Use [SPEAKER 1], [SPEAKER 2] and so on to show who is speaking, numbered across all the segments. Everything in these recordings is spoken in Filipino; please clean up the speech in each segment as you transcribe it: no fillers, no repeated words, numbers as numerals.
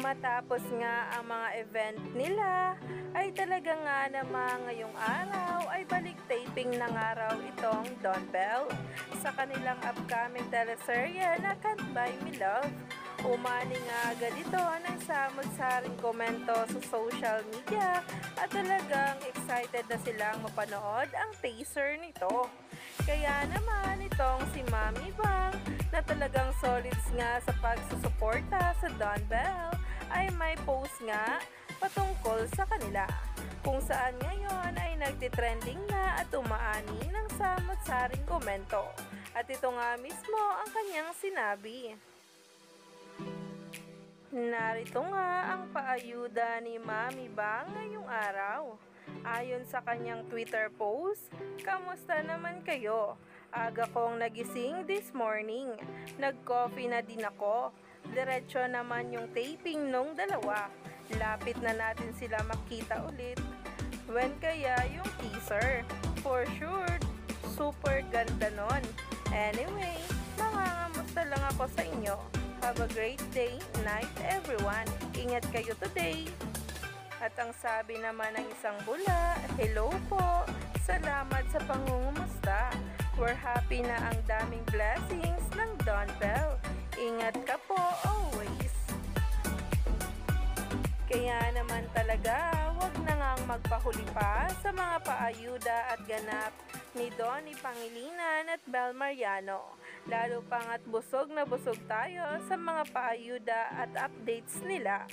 [SPEAKER 1] Matapos nga ang mga event nila, ay talaga nga naman ngayong araw ay balik taping ng araw itong Don Bell sa kanilang upcoming teleserye na Can't Buy Me Love. Umani nga agad ito ng samot-saring komento sa social media at talagang excited na silang mapanood ang teaser nito. Kaya naman itong si Mami Bang na talagang solids nga sa pagsusuporta sa Don Bell ay may post nga patungkol sa kanila kung saan ngayon ay nagtitrending na at umaani ng samot-saring komento. At ito nga mismo ang kanyang sinabi. Narito nga ang paayuda ni Mami Bang ngayong araw. Ayon sa kanyang Twitter post, "Kamusta naman kayo? Aga kong nagising this morning. Nag-coffee na din ako. Diretso naman yung taping nung dalawa. Lapit na natin sila makita ulit. When kaya yung teaser? For sure, super ganda nun. Anyway, nangangamusta lang ako sa inyo. Have a great day, night everyone. Ingat kayo today." At ang sabi naman ng isang bula, "Hello po, salamat sa pangungumusta. We're happy na ang daming blessings ng Don Bell. Ingat ka po always." Kaya naman talaga, wag na ngang magpahuli pa sa mga paayuda at ganap ni Donnie Pangilinan at Bel Mariano. Lalo pang at busog na busog tayo sa mga paayuda at updates nila.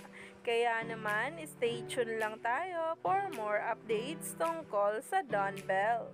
[SPEAKER 1] Kaya naman, stay tuned lang tayo for more updates tungkol sa Don Bell.